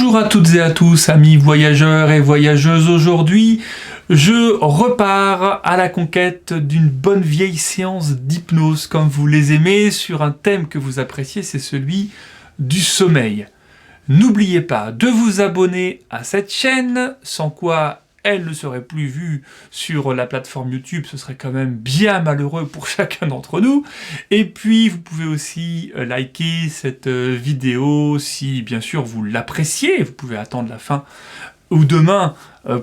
Bonjour à toutes et à tous, amis voyageurs et voyageuses. Aujourd'hui, je repars à la conquête d'une bonne vieille séance d'hypnose, comme vous les aimez, sur un thème que vous appréciez, c'est celui du sommeil. N'oubliez pas de vous abonner à cette chaîne, sans quoi elle ne serait plus vue sur la plateforme YouTube, ce serait quand même bien malheureux pour chacun d'entre nous. Et puis vous pouvez aussi liker cette vidéo si bien sûr vous l'appréciez, vous pouvez attendre la fin ou demain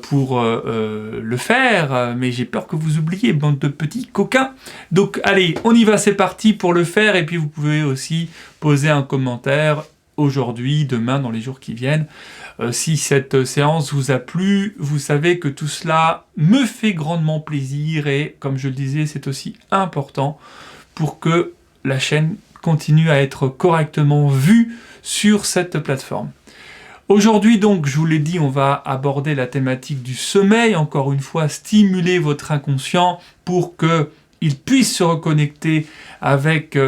pour le faire, mais j'ai peur que vous oubliez, bande de petits coquins. Donc allez, on y va, c'est parti pour le faire, et puis vous pouvez aussi poser un commentaire aujourd'hui, demain, dans les jours qui viennent. Si cette séance vous a plu, vous savez que tout cela me fait grandement plaisir et, comme je le disais, c'est aussi important pour que la chaîne continue à être correctement vue sur cette plateforme. Aujourd'hui donc, je vous l'ai dit, on va aborder la thématique du sommeil, encore une fois, stimuler votre inconscient pour qu'il puisse se reconnecter avec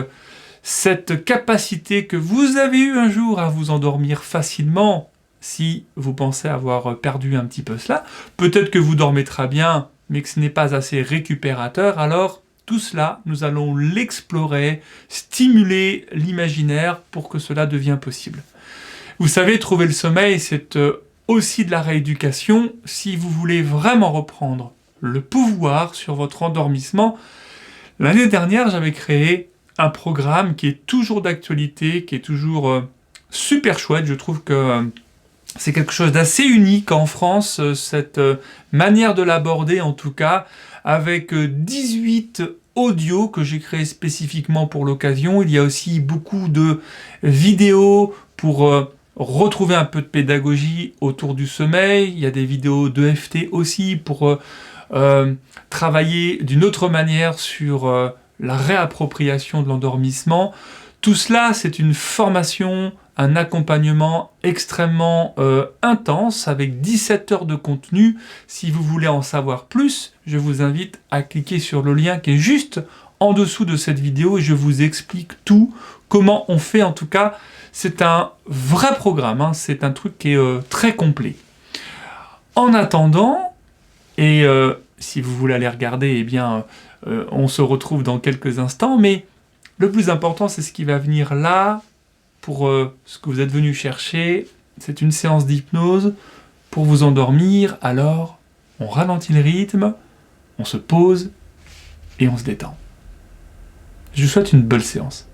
cette capacité que vous avez eue un jour à vous endormir facilement, si vous pensez avoir perdu un petit peu cela. Peut-être que vous dormez très bien, mais que ce n'est pas assez récupérateur, alors tout cela, nous allons l'explorer, stimuler l'imaginaire pour que cela devienne possible. Vous savez, trouver le sommeil, c'est aussi de la rééducation. Si vous voulez vraiment reprendre le pouvoir sur votre endormissement, l'année dernière, j'avais créé un programme qui est toujours d'actualité, qui est toujours super chouette. Je trouve que c'est quelque chose d'assez unique en France, cette manière de l'aborder en tout cas, avec 18 audios que j'ai créés spécifiquement pour l'occasion. Il y a aussi beaucoup de vidéos pour retrouver un peu de pédagogie autour du sommeil. Il y a des vidéos d'EFT aussi pour travailler d'une autre manière sur la réappropriation de l'endormissement. Tout cela, c'est une formation, un accompagnement extrêmement intense avec 17 heures de contenu. Si vous voulez en savoir plus, je vous invite à cliquer sur le lien qui est juste en dessous de cette vidéo et je vous explique tout, comment on fait. En tout cas, c'est un vrai programme, hein, c'est un truc qui est très complet. En attendant, et si vous voulez aller regarder, eh bien, on se retrouve dans quelques instants, mais le plus important, c'est ce qui va venir là, pour ce que vous êtes venu chercher. C'est une séance d'hypnose pour vous endormir. Alors, on ralentit le rythme, on se pose et on se détend. Je vous souhaite une belle séance.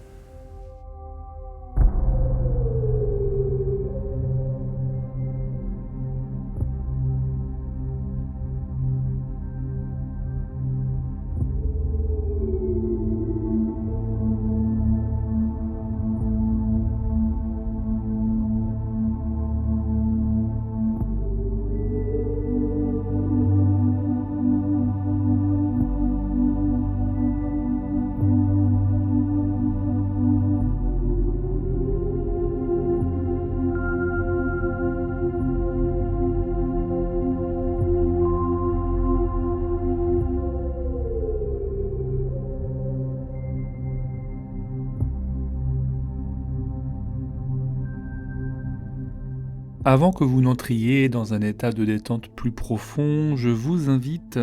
Avant que vous n'entriez dans un état de détente plus profond, je vous invite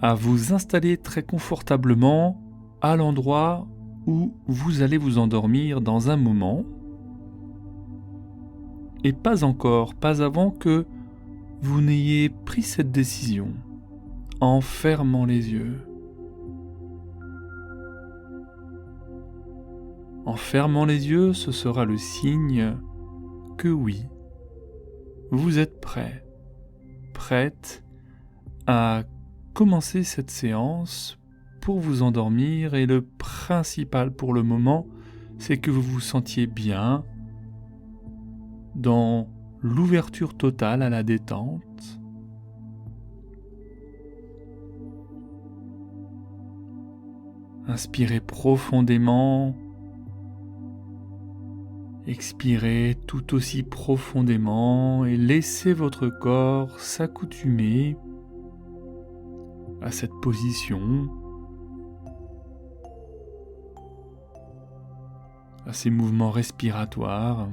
à vous installer très confortablement à l'endroit où vous allez vous endormir dans un moment, et pas encore, pas avant que vous n'ayez pris cette décision, en fermant les yeux. En fermant les yeux, ce sera le signe que oui, vous êtes prêt, prête à commencer cette séance pour vous endormir, et le principal pour le moment, c'est que vous vous sentiez bien dans l'ouverture totale à la détente. Inspirez profondément. Expirez tout aussi profondément et laissez votre corps s'accoutumer à cette position, à ces mouvements respiratoires.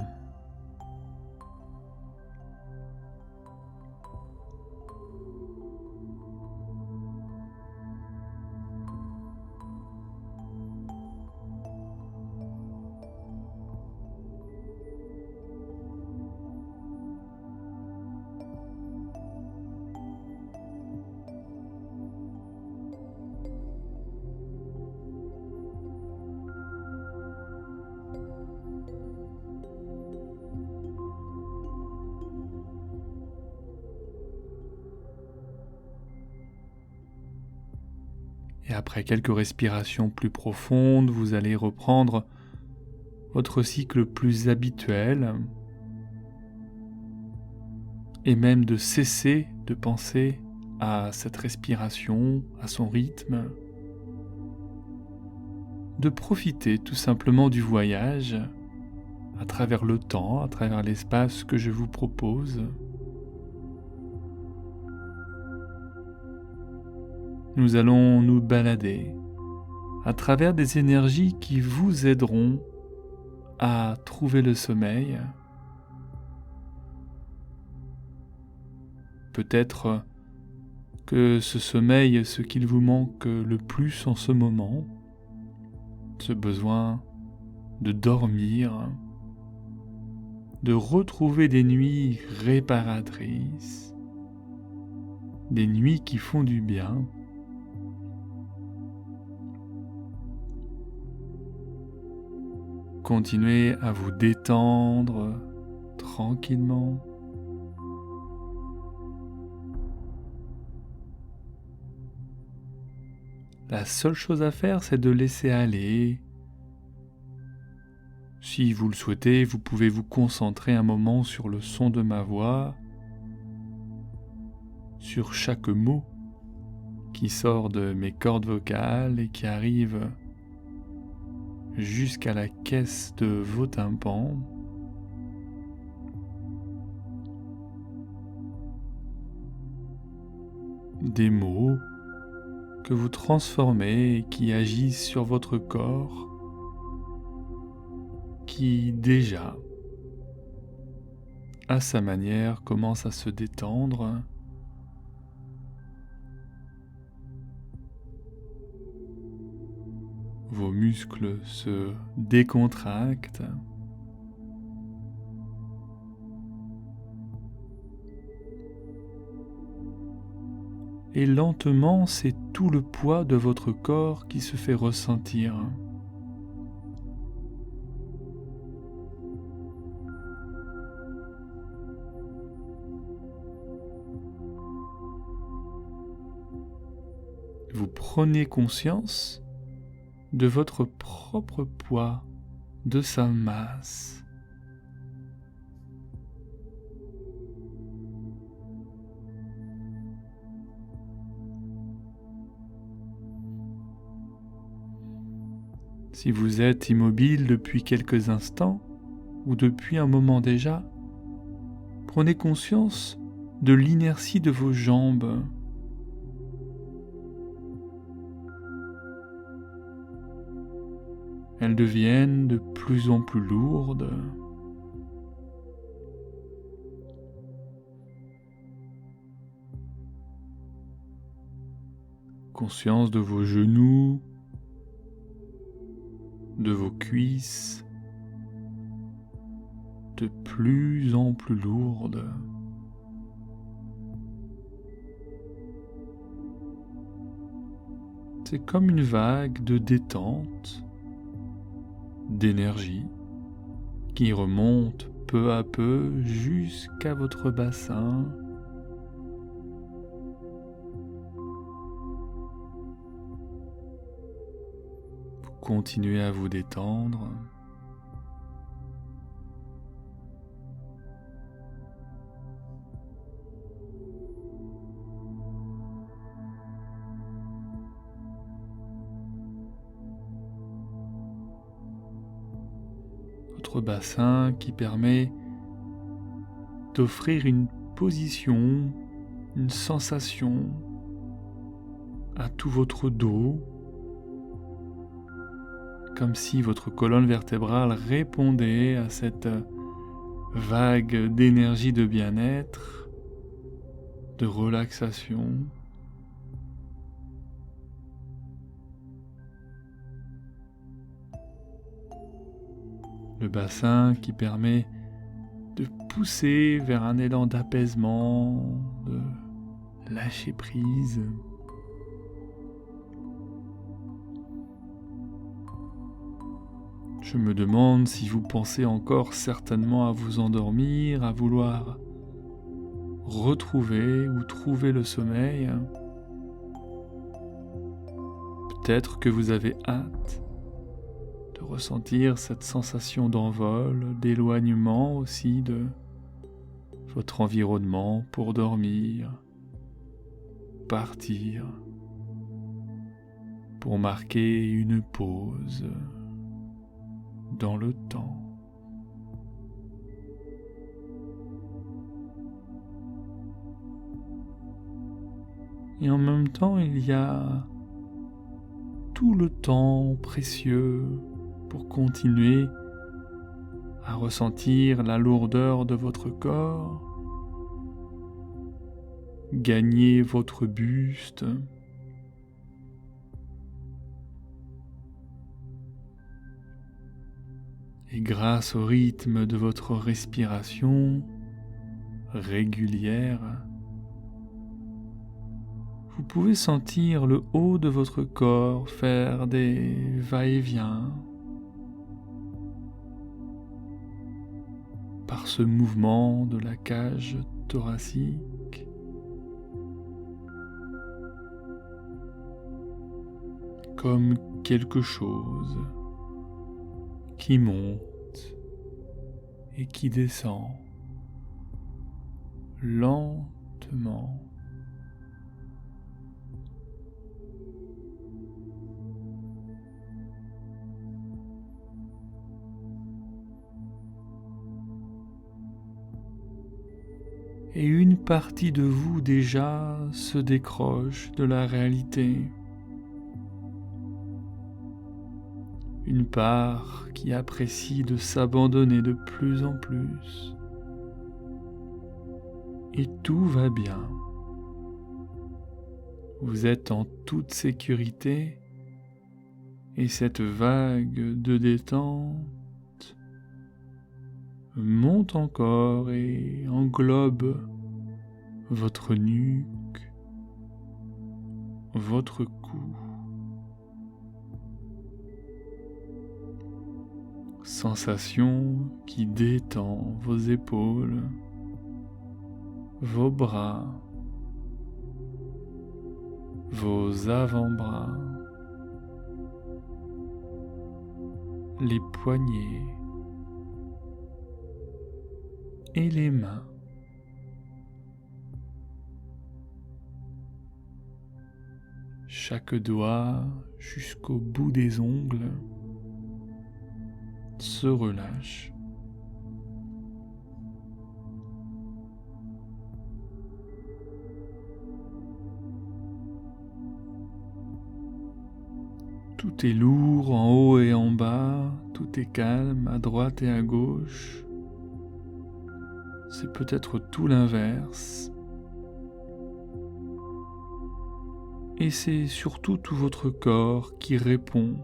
après quelques respirations plus profondes, vous allez reprendre votre cycle plus habituel et même de cesser de penser à cette respiration, à son rythme, de profiter tout simplement du voyage à travers le temps, à travers l'espace que je vous propose. Nous allons nous balader à travers des énergies qui vous aideront à trouver le sommeil. Peut-être que ce sommeil est ce qu'il vous manque le plus en ce moment, ce besoin de dormir, de retrouver des nuits réparatrices, des nuits qui font du bien. Continuez à vous détendre tranquillement. La seule chose à faire, c'est de laisser aller. Si vous le souhaitez, vous pouvez vous concentrer un moment sur le son de ma voix, sur chaque mot qui sort de mes cordes vocales et qui arrive jusqu'à la caisse de vos tympans. Des mots que vous transformez et qui agissent sur votre corps, qui déjà, à sa manière, commence à se détendre. Vos muscles se décontractent. Et lentement, c'est tout le poids de votre corps qui se fait ressentir. Vous prenez conscience de votre propre poids, de sa masse. Si vous êtes immobile depuis quelques instants ou depuis un moment déjà, prenez conscience de l'inertie de vos jambes. Elles deviennent de plus en plus lourdes. Conscience de vos genoux, de vos cuisses, de plus en plus lourdes. C'est comme une vague de détente, d'énergie qui remonte peu à peu jusqu'à votre bassin. Vous continuez à vous détendre. Votre bassin qui permet d'offrir une position, une sensation à tout votre dos, comme si votre colonne vertébrale répondait à cette vague d'énergie de bien-être, de relaxation. Le bassin qui permet de pousser vers un élan d'apaisement, de lâcher prise. Je me demande si vous pensez encore certainement à vous endormir, à vouloir retrouver ou trouver le sommeil. Peut-être que vous avez hâte de ressentir cette sensation d'envol, d'éloignement aussi de votre environnement pour dormir, partir, pour marquer une pause dans le temps. Et en même temps, il y a tout le temps précieux pour continuer à ressentir la lourdeur de votre corps, gagner votre buste, et grâce au rythme de votre respiration régulière, vous pouvez sentir le haut de votre corps faire des va-et-vient par ce mouvement de la cage thoracique. Comme quelque chose qui monte et qui descend lentement. Et une partie de vous déjà se décroche de la réalité. Une part qui apprécie de s'abandonner de plus en plus. Et tout va bien. Vous êtes en toute sécurité et cette vague de détente monte encore et englobe votre nuque, votre cou. Sensation qui détend vos épaules, vos bras, vos avant-bras, les poignets et les mains. Chaque doigt jusqu'au bout des ongles se relâche. Tout est lourd en haut et en bas, tout est calme à droite et à gauche. C'est peut-être tout l'inverse. Et c'est surtout tout votre corps qui répond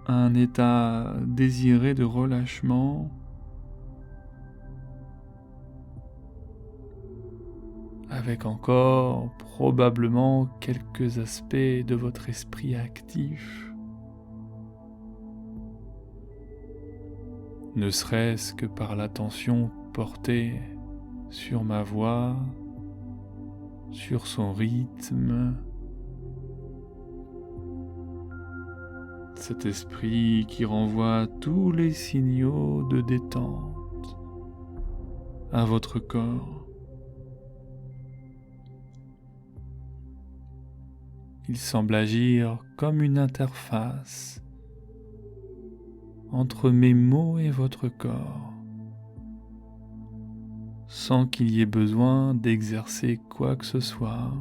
à un état désiré de relâchement, avec encore probablement quelques aspects de votre esprit actif, ne serait-ce que par l'attention portée sur ma voix, sur son rythme, cet esprit qui renvoie tous les signaux de détente à votre corps. Il semble agir comme une interface entre mes mots et votre corps, sans qu'il y ait besoin d'exercer quoi que ce soit.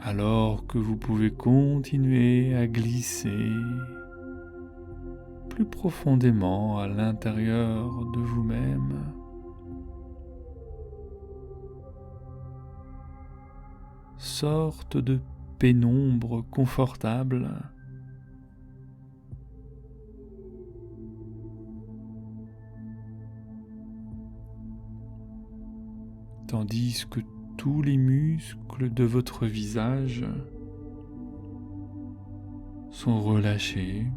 Alors que vous pouvez continuer à glisser plus profondément à l'intérieur de vous-même, sorte de pénombre confortable, tandis que tous les muscles de votre visage sont relâchés.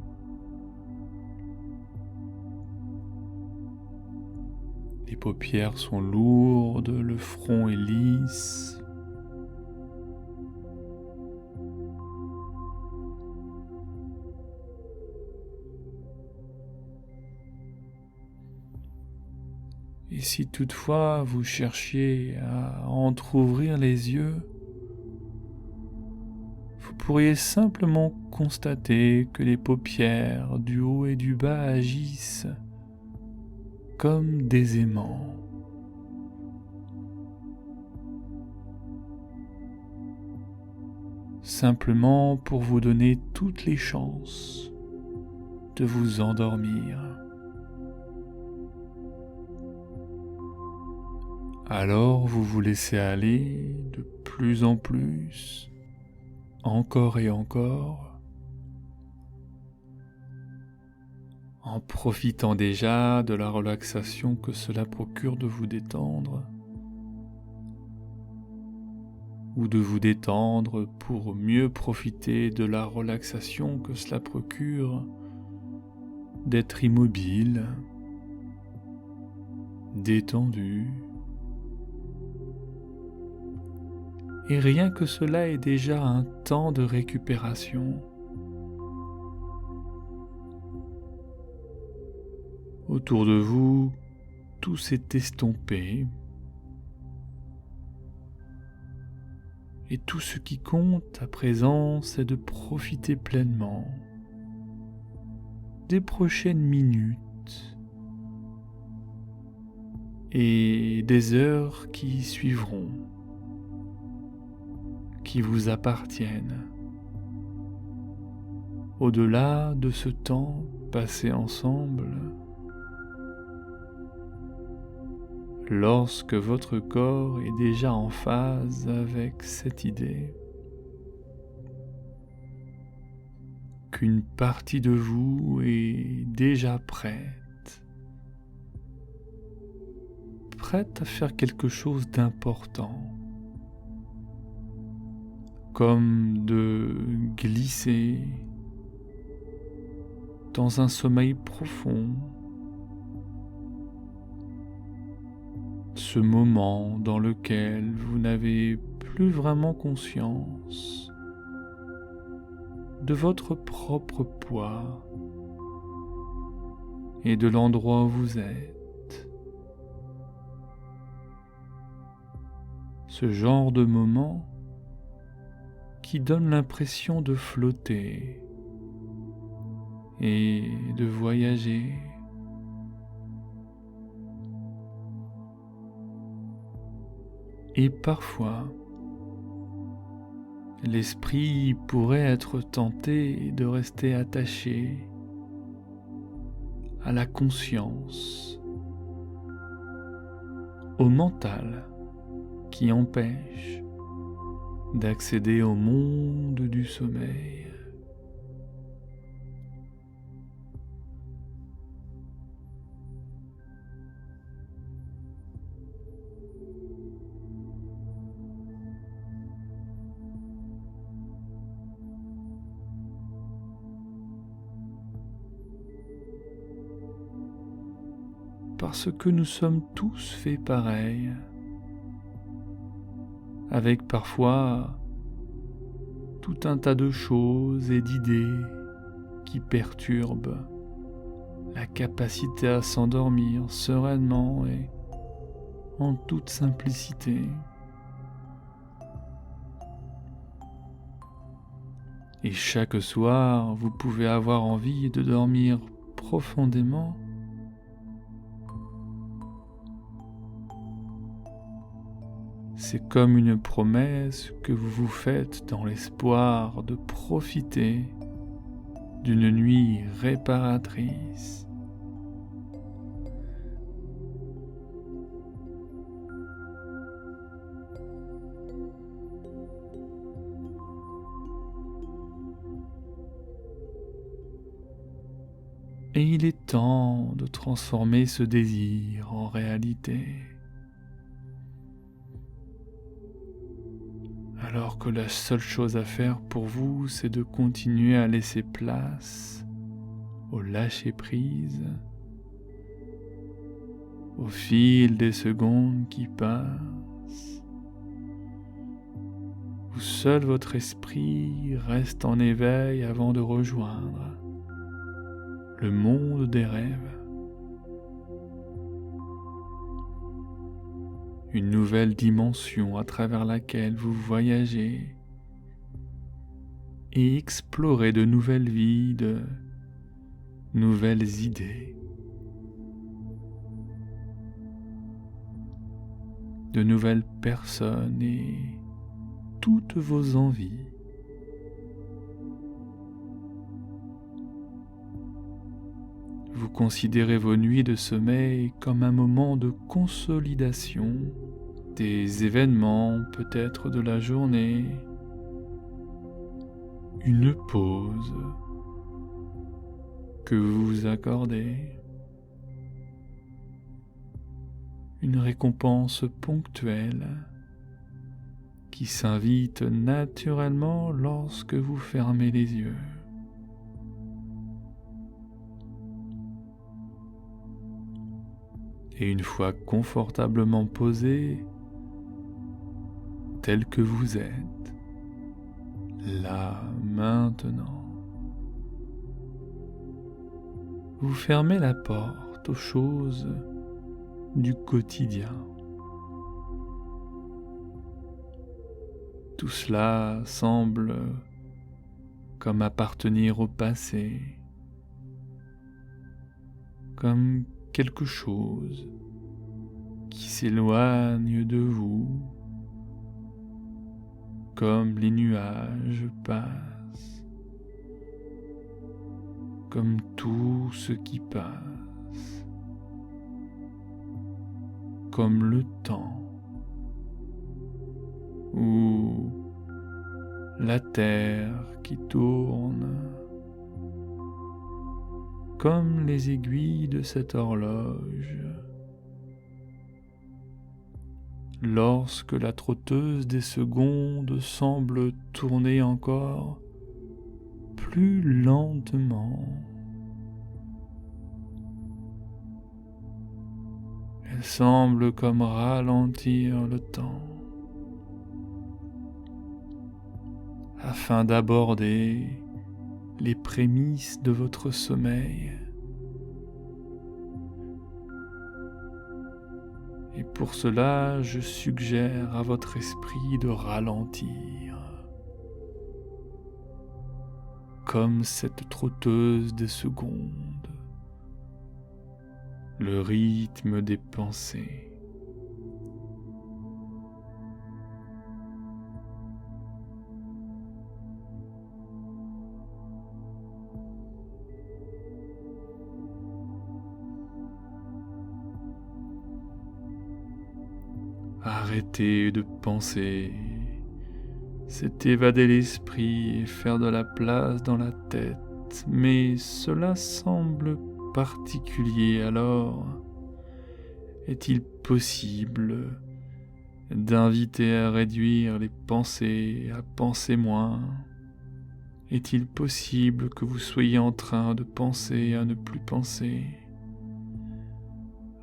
Les paupières sont lourdes, le front est lisse. Et si toutefois vous cherchiez à entrouvrir les yeux, vous pourriez simplement constater que les paupières du haut et du bas agissent comme des aimants. Simplement pour vous donner toutes les chances de vous endormir. Alors vous vous laissez aller de plus en plus, encore et encore, en profitant déjà de la relaxation que cela procure de vous détendre, ou de vous détendre pour mieux profiter de la relaxation que cela procure d'être immobile, détendu. Et rien que cela est déjà un temps de récupération. Autour de vous, tout s'est estompé. Et tout ce qui compte à présent, c'est de profiter pleinement des prochaines minutes et des heures qui suivront, qui vous appartiennent. Au-delà de ce temps passé ensemble, lorsque votre corps est déjà en phase avec cette idée qu'une partie de vous est déjà prête à faire quelque chose d'important, comme de glisser dans un sommeil profond, ce moment dans lequel vous n'avez plus vraiment conscience de votre propre poids et de l'endroit où vous êtes. Ce genre de moment qui donne l'impression de flotter et de voyager. Et parfois, l'esprit pourrait être tenté de rester attaché à la conscience, au mental qui empêche d'accéder au monde du sommeil. Parce que nous sommes tous faits pareil, avec parfois tout un tas de choses et d'idées qui perturbent la capacité à s'endormir sereinement et en toute simplicité. Et chaque soir, vous pouvez avoir envie de dormir profondément. C'est comme une promesse que vous vous faites dans l'espoir de profiter d'une nuit réparatrice. Et il est temps de transformer ce désir en réalité. Alors que la seule chose à faire pour vous, c'est de continuer à laisser place au lâcher-prise au fil des secondes qui passent, où seul votre esprit reste en éveil avant de rejoindre le monde des rêves. Une nouvelle dimension à travers laquelle vous voyagez et explorez de nouvelles vies, de nouvelles idées, de nouvelles personnes et toutes vos envies. Vous considérez vos nuits de sommeil comme un moment de consolidation des événements, peut-être de la journée, une pause que vous vous accordez, une récompense ponctuelle qui s'invite naturellement lorsque vous fermez les yeux. Et une fois confortablement posé, tel que vous êtes, là, maintenant, vous fermez la porte aux choses du quotidien. Tout cela semble comme appartenir au passé, comme quelque chose qui s'éloigne de vous, comme les nuages passent, comme tout ce qui passe, comme le temps, ou la terre qui tourne, comme les aiguilles de cette horloge. Lorsque la trotteuse des secondes semble tourner encore plus lentement, elle semble comme ralentir le temps afin d'aborder les prémices de votre sommeil. Et pour cela, je suggère à votre esprit de ralentir, comme cette trotteuse des secondes, le rythme des pensées. Arrêter de penser, c'est évader l'esprit et faire de la place dans la tête, mais cela semble particulier. Alors, est-il possible d'inviter à réduire les pensées, à penser moins? Est-il possible que vous soyez en train de penser à ne plus penser?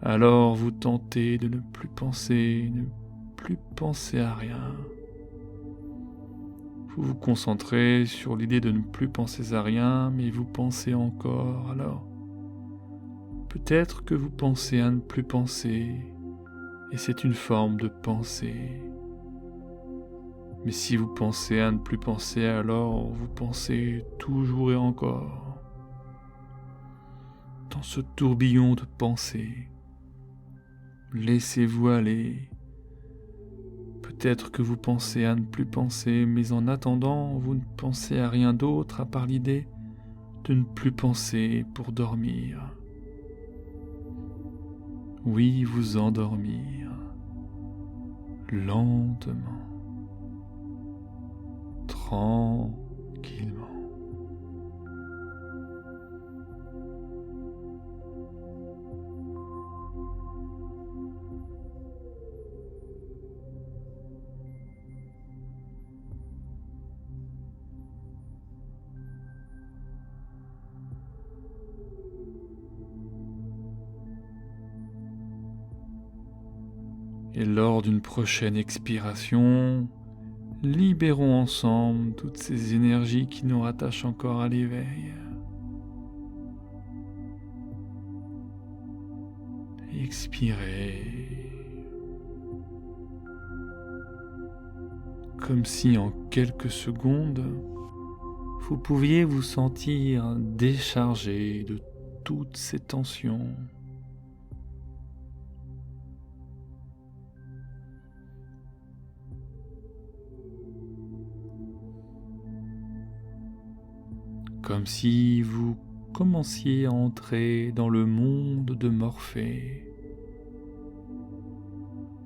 Alors vous tentez de ne plus penser à rien. Vous vous concentrez sur l'idée de ne plus penser à rien, mais vous pensez encore. Alors, peut-être que vous pensez à ne plus penser, et c'est une forme de pensée. Mais si vous pensez à ne plus penser, alors vous pensez toujours et encore. Dans ce tourbillon de pensées, laissez-vous aller. Peut-être que vous pensez à ne plus penser, mais en attendant, vous ne pensez à rien d'autre à part l'idée de ne plus penser pour dormir. Oui, vous endormir, lentement, tranquillement. Et lors d'une prochaine expiration, libérons ensemble toutes ces énergies qui nous rattachent encore à l'éveil. Expirez. Comme si en quelques secondes, vous pouviez vous sentir déchargé de toutes ces tensions. Comme si vous commenciez à entrer dans le monde de Morphée,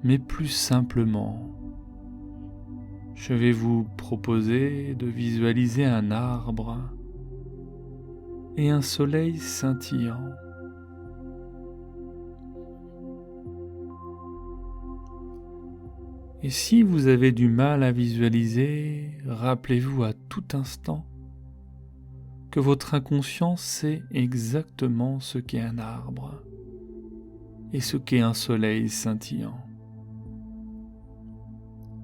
mais plus simplement. Je vais vous proposer de visualiser un arbre et un soleil scintillant. Et si vous avez du mal à visualiser, rappelez-vous à tout instant que votre inconscient sait exactement ce qu'est un arbre et ce qu'est un soleil scintillant.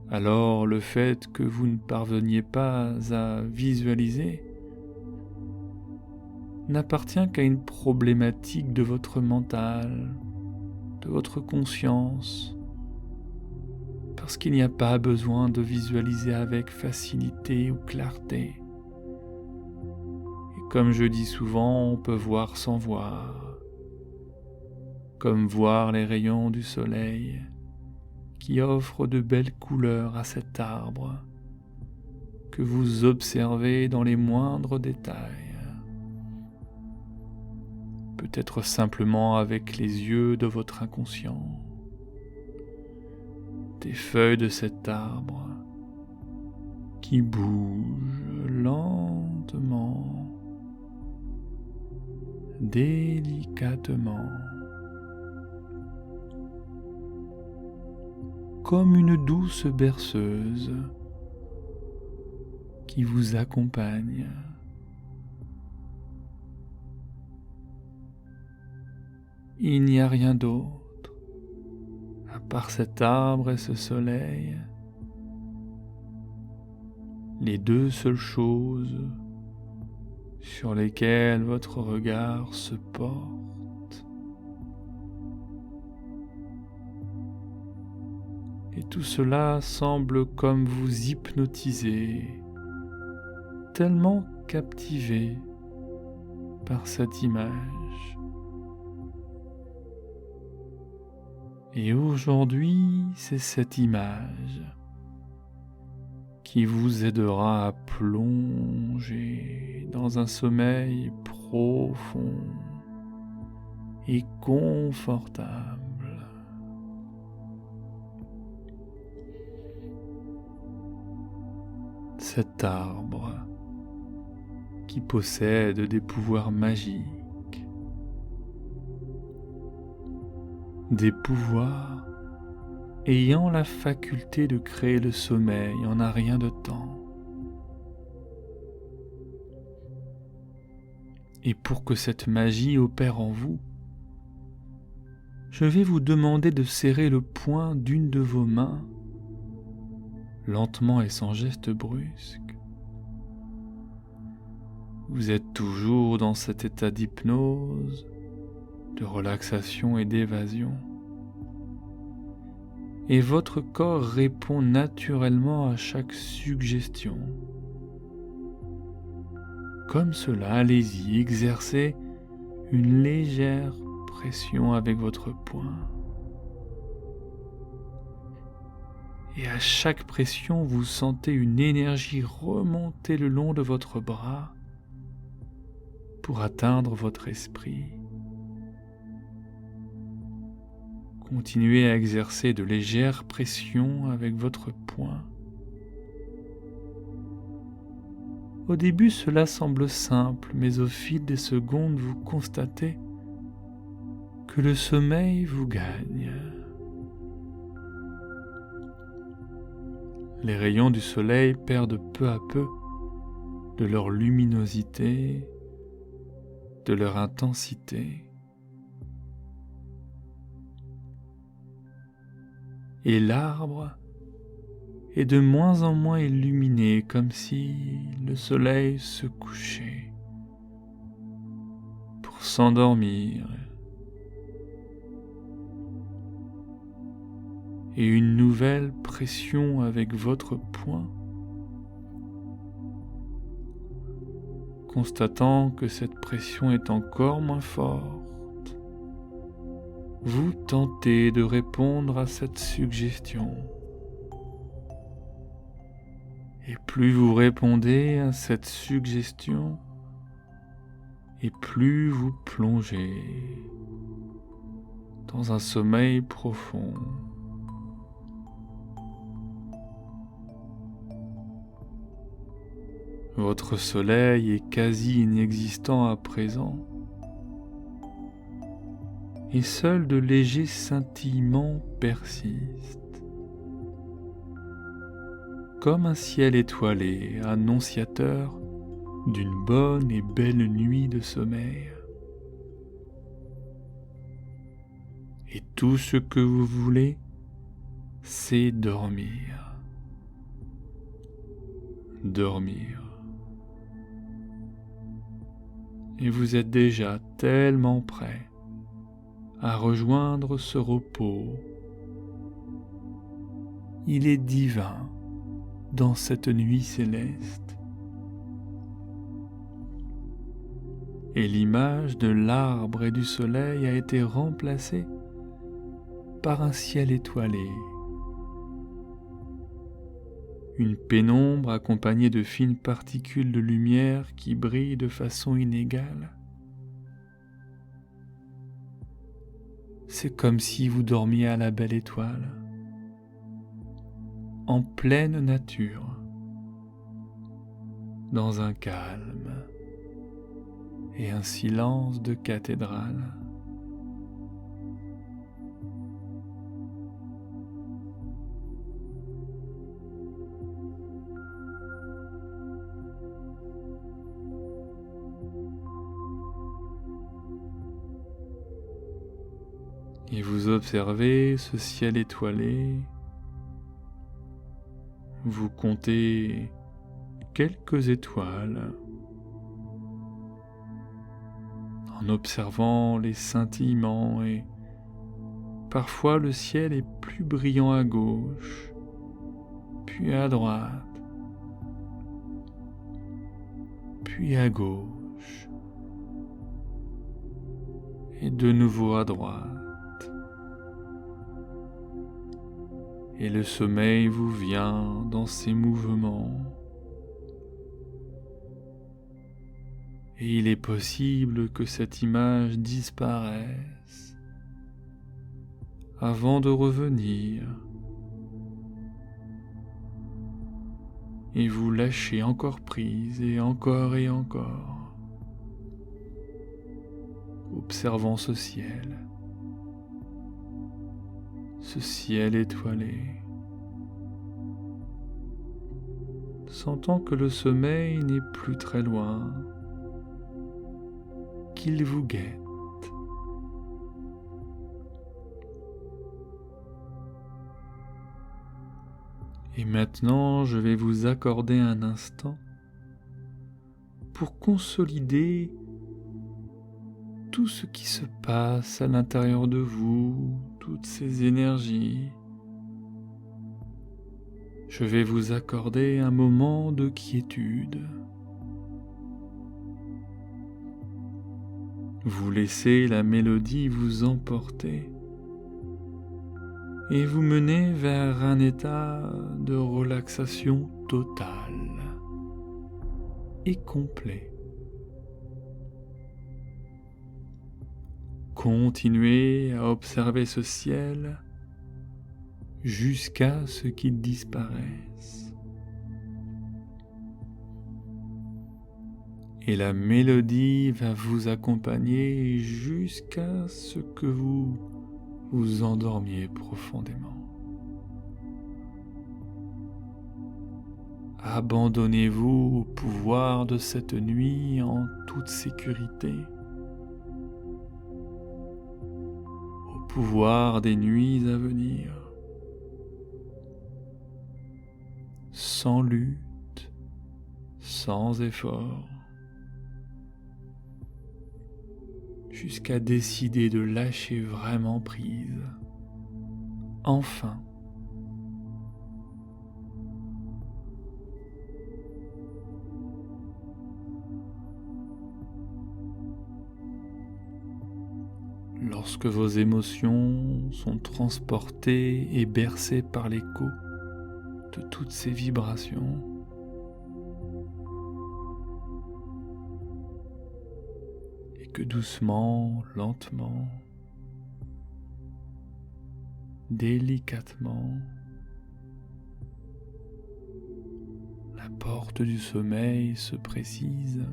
Alors le fait que vous ne parveniez pas à visualiser n'appartient qu'à une problématique de votre mental, de votre conscience, parce qu'il n'y a pas besoin de visualiser avec facilité ou clarté. Et comme je dis souvent, on peut voir sans voir, comme voir les rayons du soleil qui offrent de belles couleurs à cet arbre que vous observez dans les moindres détails. Peut-être simplement avec les yeux de votre inconscient. Des feuilles de cet arbre qui bougent lentement, délicatement, comme une douce berceuse qui vous accompagne. Il n'y a rien d'autre, à part cet arbre et ce soleil, les deux seules choses sur lesquelles votre regard se porte. Et tout cela semble comme vous hypnotiser, tellement captivé par cette image. Et aujourd'hui, c'est cette image qui vous aidera à plonger dans un sommeil profond et confortable. Cet arbre qui possède des pouvoirs magiques, des pouvoirs ayant la faculté de créer le sommeil en un rien de temps. Et pour que cette magie opère en vous, je vais vous demander de serrer le poing d'une de vos mains, lentement et sans geste brusque. Vous êtes toujours dans cet état d'hypnose, de relaxation et d'évasion. Et votre corps répond naturellement à chaque suggestion. Comme cela, allez-y, exercez une légère pression avec votre poing. Et à chaque pression, vous sentez une énergie remonter le long de votre bras pour atteindre votre esprit. Continuez à exercer de légères pressions avec votre poing. Au début, cela semble simple, mais au fil des secondes, vous constatez que le sommeil vous gagne. Les rayons du soleil perdent peu à peu de leur luminosité, de leur intensité. et l'arbre est de moins en moins illuminé comme si le soleil se couchait pour s'endormir. Et une nouvelle pression avec votre poing, constatant que cette pression est encore moins forte, vous tentez de répondre à cette suggestion. Et plus vous répondez à cette suggestion, et plus vous plongez dans un sommeil profond. Votre soleil est quasi inexistant à présent, et seuls de légers scintillements persistent, comme un ciel étoilé annonciateur d'une bonne et belle nuit de sommeil. Et tout ce que vous voulez, c'est dormir. Dormir. Et vous êtes déjà tellement prêt à rejoindre ce repos. Il est divin dans cette nuit céleste. Et l'image de l'arbre et du soleil a été remplacée par un ciel étoilé. Une pénombre accompagnée de fines particules de lumière qui brillent de façon inégale. C'est comme si vous dormiez à la belle étoile, en pleine nature, dans un calme et un silence de cathédrale. Et vous observez ce ciel étoilé, vous comptez quelques étoiles, en observant les scintillements et parfois le ciel est plus brillant à gauche, puis à droite, puis à gauche, et de nouveau à droite. Et le sommeil vous vient dans ces mouvements. Et il est possible que cette image disparaisse avant de revenir. Et vous lâchez encore prise et encore, observant ce ciel étoilé, sentant que le sommeil n'est plus très loin, qu'il vous guette. Et maintenant, je vais vous accorder un instant pour consolider tout ce qui se passe à l'intérieur de vous, toutes ces énergies. Je vais vous accorder un moment de quiétude. Vous laissez la mélodie vous emporter et vous mener vers un état de relaxation totale et complet. Continuez à observer ce ciel jusqu'à ce qu'il disparaisse. Et la mélodie va vous accompagner jusqu'à ce que vous vous endormiez profondément. Abandonnez-vous au pouvoir de cette nuit en toute sécurité, au pouvoir des nuits à venir. sans lutte, sans effort, jusqu'à décider de lâcher vraiment prise. Enfin. Lorsque vos émotions sont transportées et bercées par l'écho de toutes ces vibrations, et que doucement, lentement, délicatement, la porte du sommeil se précise.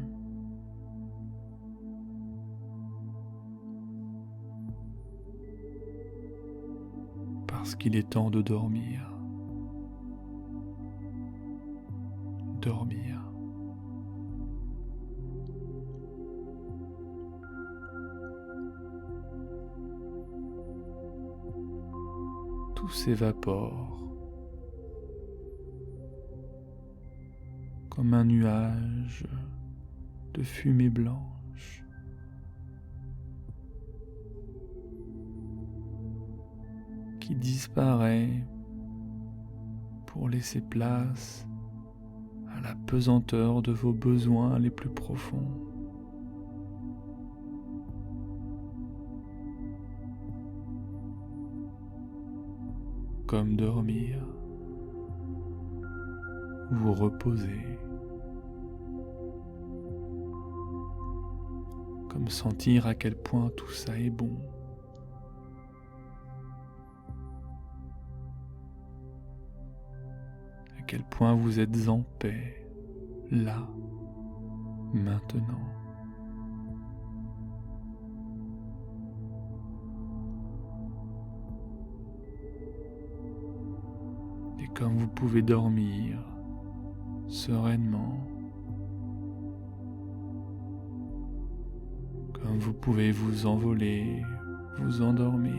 Parce qu'il est temps de dormir. Dormir. Tout s'évapore comme un nuage de fumée blanche. Qui disparaît pour laisser place à la pesanteur de vos besoins les plus profonds. Comme dormir, vous reposer, comme sentir à quel point tout ça est bon. À quel point vous êtes en paix, là, maintenant. Et comme vous pouvez dormir sereinement, comme vous pouvez vous envoler, vous endormir,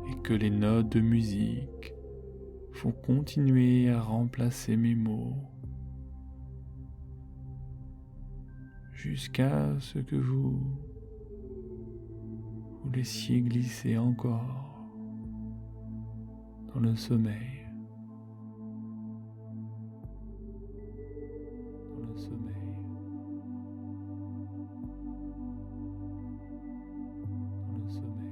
et que les notes de musique vont continuer à remplacer mes mots jusqu'à ce que vous laissiez glisser encore dans le sommeil, dans le sommeil, dans le sommeil.